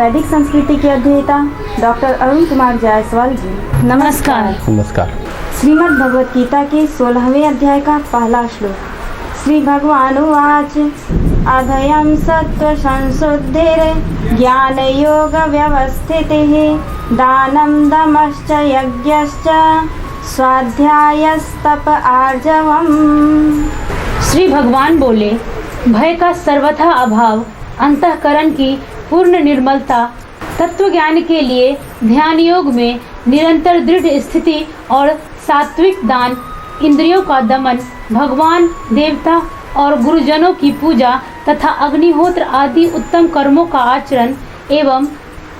वैदिक संस्कृति के अध्येता डॉक्टर अरुण कुमार जायसवाल जी, नमस्कार। नमस्कार। श्रीमद् भगवत गीता के 16वें अध्याय का पहला श्लोक। श्री भगवान उवाच अभयं सत्व संशुद्धिर् ज्ञान योग व्यवस्थितिः दानं दमश्च यज्ञश्च स्वाध्यायस्तप आर्जवम्। श्री भगवान बोले, भय का सर्वथा अभाव, अंतःकरण की पूर्ण निर्मलता, तत्व ज्ञान के लिए ध्यान योग में निरंतर दृढ़ स्थिति और सात्विक दान, इंद्रियों का दमन, भगवान, देवता और गुरुजनों की पूजा तथा अग्निहोत्र आदि उत्तम कर्मों का आचरण एवं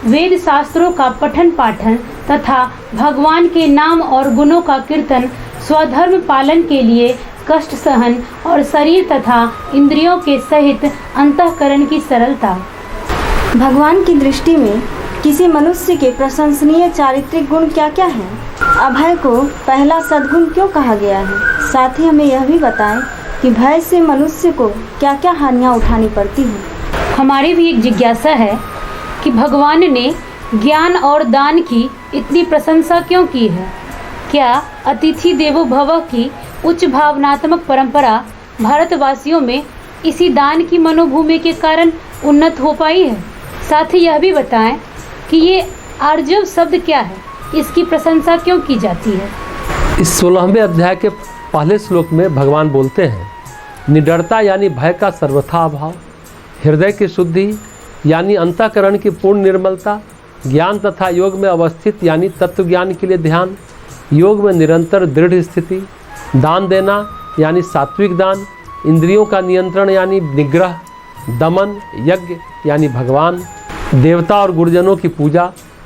वेद शास्त्रों का पठन पाठन तथा भगवान के नाम और गुणों का कीर्तन, स्वधर्म पालन के लिए कष्ट सहन और शरीर तथा इंद्रियों के सहित अंतःकरण की सरलता। भगवान की दृष्टि में किसी मनुष्य के प्रशंसनीय चारित्रिक गुण क्या क्या हैं? अभय को पहला सद्गुण क्यों कहा गया है? साथ ही हमें यह भी बताएं कि भय से मनुष्य को क्या क्या हानियां उठानी पड़ती हैं। हमारी भी एक जिज्ञासा है कि भगवान ने ज्ञान और दान की इतनी प्रशंसा क्यों की है? क्या अतिथि देवो भव की उच्च भावनात्मक परंपरा भारतवासियों में इसी दान की मनोभूमि के कारण उन्नत हो पाई है? साथ ही यह भी बताएं कि ये आर्जव शब्द क्या है, इसकी प्रशंसा क्यों की जाती है? इस 16वें अध्याय के पहले श्लोक में भगवान बोलते हैं, निडरता यानी भय का सर्वथा अभाव, हृदय की शुद्धि यानी अंतःकरण की पूर्ण निर्मलता, ज्ञान तथा योग में अवस्थित यानी तत्व ज्ञान के लिए ध्यान, योग में निरंतर दृढ़ स्थिति, दान देना यानी सात्विक दान, इंद्रियों का नियंत्रण यानी निग्रह, दमन, यज्ञ यानी भगवान, देवता और गुरुजनों की पूजा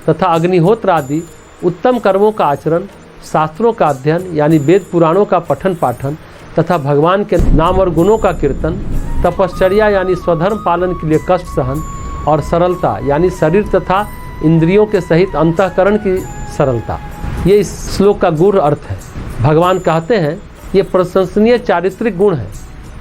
तथा अग्निहोत्र आदि उत्तम कर्मों का आचरण, शास्त्रों का अध्ययन यानी वेद पुराणों का पठन पाठन तथा भगवान के नाम और गुणों का कीर्तन, तपश्चर्या यानी स्वधर्म पालन के लिए कष्ट सहन और सरलता यानी शरीर तथा इंद्रियों के सहित अंतःकरण की सरलता। ये इस श्लोक का गूढ़ अर्थ है। भगवान कहते हैं ये प्रशंसनीय चारित्रिक गुण है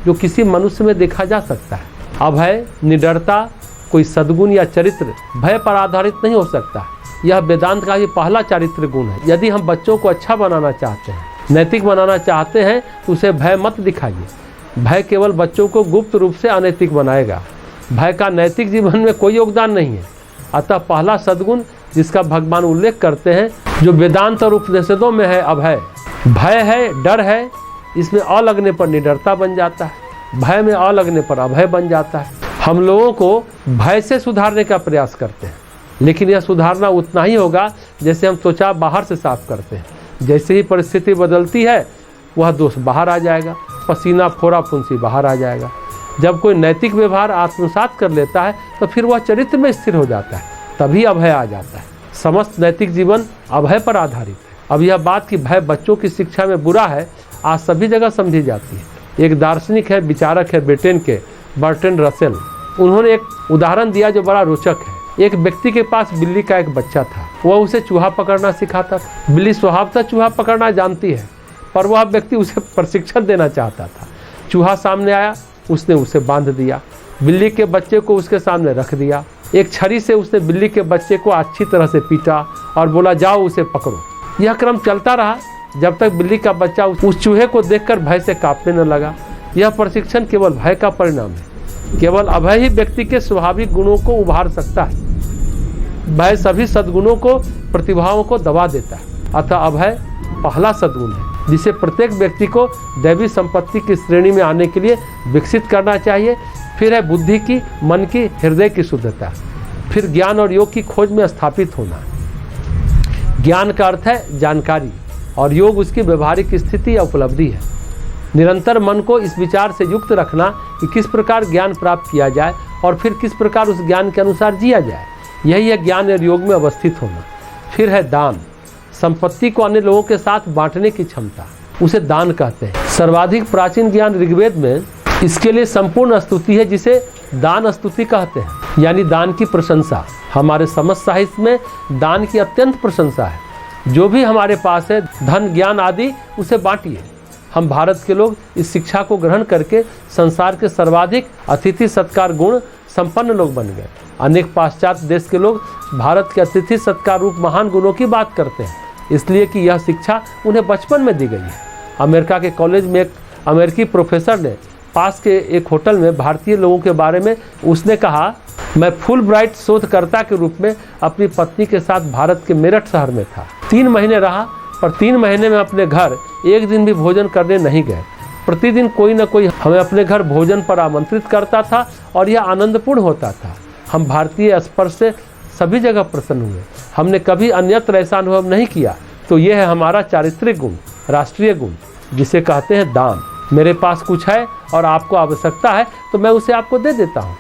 जो किसी मनुष्य में देखा जा सकता है। अभय, निडरता कोई सद्गुण या चरित्र भय पर आधारित नहीं हो सकता। यह वेदांत का ही पहला चारित्रिक गुण है। यदि हम बच्चों को अच्छा बनाना चाहते हैं, नैतिक बनाना चाहते हैं तो उसे भय मत दिखाइए। भय केवल बच्चों को गुप्त रूप से अनैतिक बनाएगा। भय का नैतिक जीवन में कोई योगदान नहीं है। अतः पहला सद्गुण जिसका भगवान उल्लेख करते हैं जो वेदांत और उपनिषदों में है, अभय। भय है, डर है, इसमें अ लगने पर निडरता बन जाता है, भय में अ लगने पर अभय बन जाता है। हम लोगों को भय से सुधारने का प्रयास करते हैं, लेकिन यह सुधारना उतना ही होगा जैसे हम त्वचा बाहर से साफ करते हैं। जैसे ही परिस्थिति बदलती है वह दोष बाहर आ जाएगा, पसीना, फोड़ा फुंसी बाहर आ जाएगा। जब कोई नैतिक व्यवहार आत्मसात कर लेता है तो फिर वह चरित्र में स्थिर हो जाता है, तभी अभय आ जाता है। समस्त नैतिक जीवन अभय पर आधारित है। अब यह बात कि भय बच्चों की शिक्षा में बुरा है आज सभी जगह समझी जाती है। एक दार्शनिक है, विचारक है ब्रिटेन के, बर्ट्रैंड रसेल। उन्होंने एक उदाहरण दिया जो बड़ा रोचक है। एक व्यक्ति के पास बिल्ली का एक बच्चा था। वह उसे चूहा पकड़ना सिखाता था। बिल्ली स्वभावतः चूहा पकड़ना जानती है, पर वह व्यक्ति उसे प्रशिक्षण देना चाहता था। चूहा सामने आया, उसने उसे बांध दिया, बिल्ली के बच्चे को उसके सामने रख दिया। एक छड़ी से उसने बिल्ली के बच्चे को अच्छी तरह से पीटा और बोला, जाओ उसे पकड़ो। यह क्रम चलता रहा जब तक बिल्ली का बच्चा उस चूहे को देखकर भय से कांपने न लगा। यह प्रशिक्षण केवल भय का परिणाम है। केवल अभय ही व्यक्ति के स्वाभाविक गुणों को उभार सकता है। भय सभी सद्गुणों को, प्रतिभाओं को दबा देता है। अतः अभय पहला सद्गुण है जिसे प्रत्येक व्यक्ति को दैवी संपत्ति की श्रेणी में आने के लिए विकसित करना चाहिए। फिर है बुद्धि की, मन की, हृदय की शुद्धता। फिर ज्ञान और योग की खोज में स्थापित होना। ज्ञान का अर्थ है जानकारी और योग उसकी व्यवहारिक स्थिति या उपलब्धि है। निरंतर मन को इस विचार से युक्त रखना कि किस प्रकार ज्ञान प्राप्त किया जाए और फिर किस प्रकार उस ज्ञान के अनुसार जिया जाए। यही है ज्ञान और योग में अवस्थित होना। फिर है दान, संपत्ति को अन्य लोगों के साथ बांटने की क्षमता, उसे दान कहते हैं। सर्वाधिक प्राचीन ज्ञान ऋग्वेद में इसके लिए संपूर्ण स्तुति है जिसे दान स्तुति कहते हैं, यानी दान की प्रशंसा। हमारे समस्त साहित्य में दान की अत्यंत प्रशंसा है। जो भी हमारे पास है, धन, ज्ञान आदि, उसे बांटिए। हम भारत के लोग इस शिक्षा को ग्रहण करके संसार के सर्वाधिक अतिथि सत्कार गुण संपन्न लोग बन गए। अनेक पाश्चात्य देश के लोग भारत के अतिथि सत्कार रूप महान गुणों की बात करते हैं, इसलिए कि यह शिक्षा उन्हें बचपन में दी गई है। अमेरिका के कॉलेज में एक अमेरिकी प्रोफेसर ने पास के एक होटल में भारतीय लोगों के बारे में उसने कहा, मैं फुल ब्राइट शोधकर्ता के रूप में अपनी पत्नी के साथ भारत के मेरठ शहर में था। 3 महीने रहा, पर 3 महीने में अपने घर एक दिन भी भोजन करने नहीं गए। प्रतिदिन कोई न कोई हमें अपने घर भोजन पर आमंत्रित करता था और यह आनंदपूर्ण होता था। हम भारतीय स्पर्श से सभी जगह प्रसन्न हुए, हमने कभी अन्यत्र ऐसा अनुभव नहीं किया। तो यह है हमारा चारित्रिक गुण, राष्ट्रीय गुण, जिसे कहते हैं दान। मेरे पास कुछ है और आपको आवश्यकता है तो मैं उसे आपको दे देता हूँ।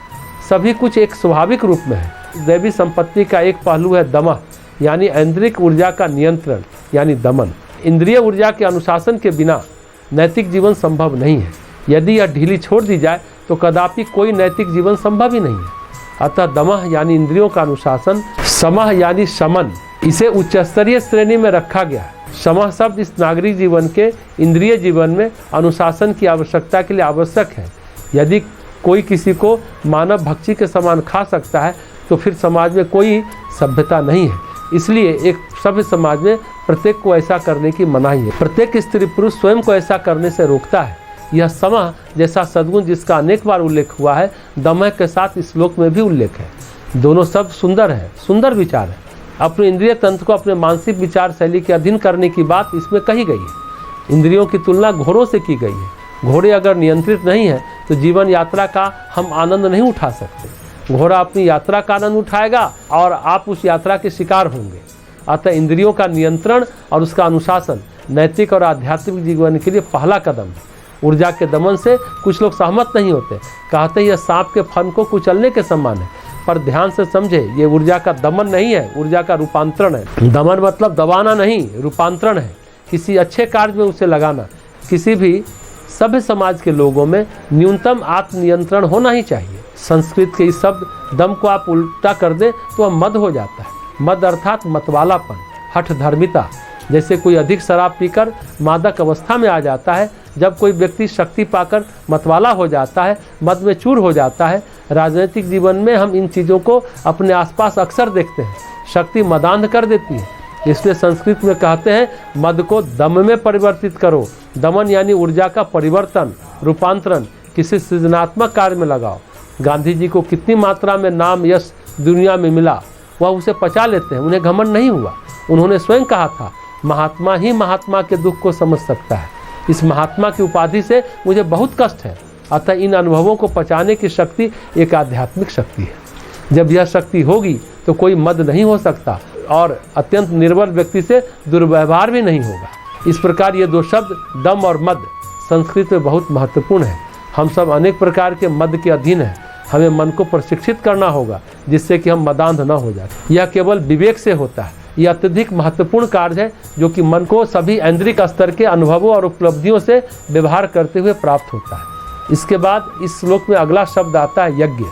सभी कुछ एक स्वाभाविक रूप में है। दैवी संपत्ति का एक पहलू है दमः, यानी ऐन्द्रिक ऊर्जा का नियंत्रण यानी दमन। इंद्रिय ऊर्जा के अनुशासन के बिना नैतिक जीवन संभव नहीं है। यदि यह ढीली छोड़ दी जाए तो कदापि कोई नैतिक जीवन संभव ही नहीं है। अतः दमः यानी इंद्रियों का अनुशासन, समः यानी शमन, इसे उच्च स्तरीय श्रेणी में रखा गया है। समः शब्द इस नागरिक जीवन के इंद्रिय जीवन में अनुशासन की आवश्यकता के लिए आवश्यक है। यदि कोई किसी को मानव भक्षी के समान खा सकता है तो फिर समाज में कोई सभ्यता नहीं है। इसलिए एक सभ्य समाज में प्रत्येक को ऐसा करने की मनाही है। प्रत्येक स्त्री पुरुष स्वयं को ऐसा करने से रोकता है। यह समः जैसा सद्गुण जिसका अनेक बार उल्लेख हुआ है, दमः के साथ इस श्लोक में भी उल्लेख है। दोनों शब्द सुंदर है, सुंदर विचार है। अपने इंद्रिय तंत्र को अपने मानसिक विचार शैली के अधीन करने की बात इसमें कही गई है। इंद्रियों की तुलना घोड़ों से की गई है। घोड़े अगर नियंत्रित नहीं है तो जीवन यात्रा का हम आनंद नहीं उठा सकते। घोड़ा अपनी यात्रा का आनंद उठाएगा और आप उस यात्रा के शिकार होंगे। अतः इंद्रियों का नियंत्रण और उसका अनुशासन नैतिक और आध्यात्मिक जीवन के लिए पहला कदम है। ऊर्जा के दमन से कुछ लोग सहमत नहीं होते, कहते यह सांप के फन को कुचलने के समान है। पर ध्यान से समझे, ये ऊर्जा का दमन नहीं है, ऊर्जा का रूपांतरण है। दमन मतलब दबाना नहीं, रूपांतरण है, किसी अच्छे कार्य में उसे लगाना। किसी भी सभ्य समाज के लोगों में न्यूनतम आत्मनियंत्रण होना ही चाहिए। संस्कृत के इस शब्द दम को आप उल्टा कर दें तो वह मद हो जाता है। मद अर्थात मतवालापन, हठ धर्मिता। जैसे कोई अधिक शराब पीकर मादक अवस्था में आ जाता है, जब कोई व्यक्ति शक्ति पाकर मतवाला हो जाता है, मद में चूर हो जाता है। राजनीतिक जीवन में हम इन चीज़ों को अपने आसपास अक्सर देखते हैं। शक्ति मदान्ध कर देती है। इसलिए संस्कृत में कहते हैं मद को दम में परिवर्तित करो। दमन यानी ऊर्जा का परिवर्तन, रूपांतरण, किसी सृजनात्मक कार्य में लगाओ। गांधी जी को कितनी मात्रा में नाम यश दुनिया में मिला, वह उसे पचा लेते हैं, उन्हें घमंड नहीं हुआ। उन्होंने स्वयं कहा था, महात्मा ही महात्मा के दुख को समझ सकता है। इस महात्मा की उपाधि से मुझे बहुत कष्ट है। अतः इन अनुभवों को पचाने की शक्ति एक आध्यात्मिक शक्ति है। जब यह शक्ति होगी तो कोई मद नहीं हो सकता और अत्यंत निर्बल व्यक्ति से दुर्व्यवहार भी नहीं होगा। इस प्रकार ये दो शब्द दम और मद संस्कृत में बहुत महत्वपूर्ण है। हम सब अनेक प्रकार के मद के अधीन हैं। हमें मन को प्रशिक्षित करना होगा जिससे कि हम मदान्ध न हो जाए। यह केवल विवेक से होता है। यह अत्यधिक महत्वपूर्ण कार्य है जो कि मन को सभी ऐन्द्रिक स्तर के अनुभवों और उपलब्धियों से व्यवहार करते हुए प्राप्त होता है। इसके बाद इस श्लोक में अगला शब्द आता है यज्ञ।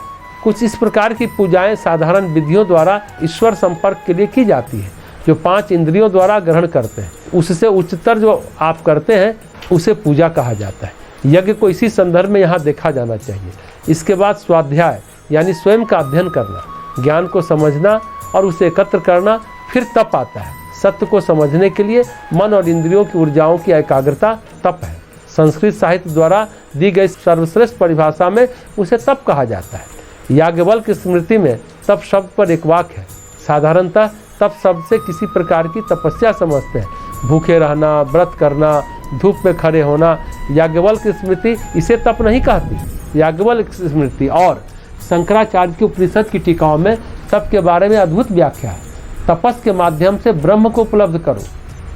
कुछ इस प्रकार की पूजाएं साधारण विधियों द्वारा ईश्वर संपर्क के लिए की जाती है, जो 5 इंद्रियों द्वारा ग्रहण करते हैं। उससे उच्चतर जो आप करते हैं उसे पूजा कहा जाता है। यज्ञ को इसी संदर्भ में यहाँ देखा जाना चाहिए। इसके बाद स्वाध्याय यानी स्वयं का अध्ययन करना, ज्ञान को समझना और उसे एकत्र करना, फिर तप आता है। सत्य को समझने के लिए मन और इंद्रियों की ऊर्जाओं की एकाग्रता तप है। संस्कृत साहित्य द्वारा दी गई सर्वश्रेष्ठ परिभाषा में उसे तप कहा जाता है। याज्ञवल्क्य की स्मृति में तप शब्द पर एक वाक्य है। साधारणतः तप शब्द से किसी प्रकार की तपस्या समझते हैं, भूखे रहना, व्रत करना, धूप में खड़े होना। याज्ञवल्क्य की स्मृति इसे तप नहीं कहती। याज्ञवल्क्य की स्मृति और शंकराचार्य की उपनिषद की टीकाओं में तप के बारे में अद्भुत व्याख्या है। तपस के माध्यम से ब्रह्म को उपलब्ध करो।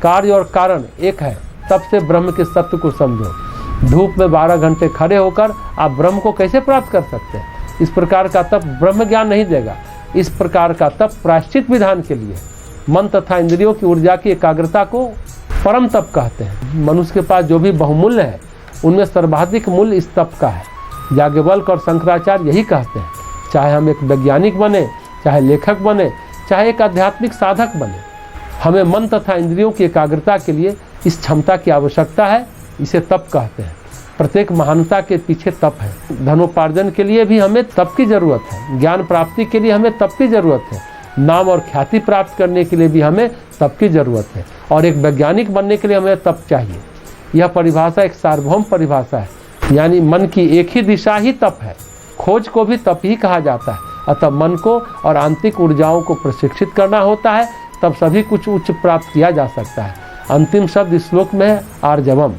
कार्य और कारण एक है, तप से ब्रह्म के सत्य को समझो। धूप में 12 घंटे खड़े होकर आप ब्रह्म को कैसे प्राप्त कर सकते हैं? इस प्रकार का तप ब्रह्म ज्ञान नहीं देगा। इस प्रकार का तप प्रायश्चित विधान के लिए मन तथा इंद्रियों की ऊर्जा की एकाग्रता को परम तप कहते हैं। मनुष्य के पास जो भी बहुमूल्य है उनमें सर्वाधिक मूल्य इस तप का है। याज्ञवल्क्य और शंकराचार्य यही कहते हैं, चाहे हम एक वैज्ञानिक बने, चाहे लेखक बने, चाहे एक आध्यात्मिक साधक बने, हमें मन तथा इंद्रियों की एकाग्रता के लिए इस क्षमता की आवश्यकता है। इसे तप कहते हैं। प्रत्येक महानता के पीछे तप है। धनोपार्जन के लिए भी हमें तप की ज़रूरत है, ज्ञान प्राप्ति के लिए हमें तप की ज़रूरत है, नाम और ख्याति प्राप्त करने के लिए भी हमें तप की ज़रूरत है, और एक वैज्ञानिक बनने के लिए हमें तप चाहिए। यह परिभाषा एक सार्वभौम परिभाषा है, यानी मन की एक ही दिशा ही तप है। खोज को भी तप ही कहा जाता है। अतः मन को और आंतरिक ऊर्जाओं को प्रशिक्षित करना होता है, तब सभी कुछ उच्च प्राप्त किया जा सकता है। अंतिम शब्द इस श्लोक में है आर्जवम,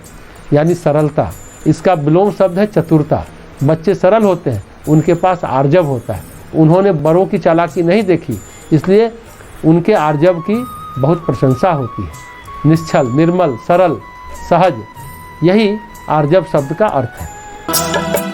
यानी सरलता। इसका विलोम शब्द है चतुरता। बच्चे सरल होते हैं, उनके पास आर्जव होता है। उन्होंने बड़ों की चालाकी नहीं देखी, इसलिए उनके आर्जव की बहुत प्रशंसा होती है। निश्चल, निर्मल, सरल, सहज, यही आर्जव शब्द का अर्थ है।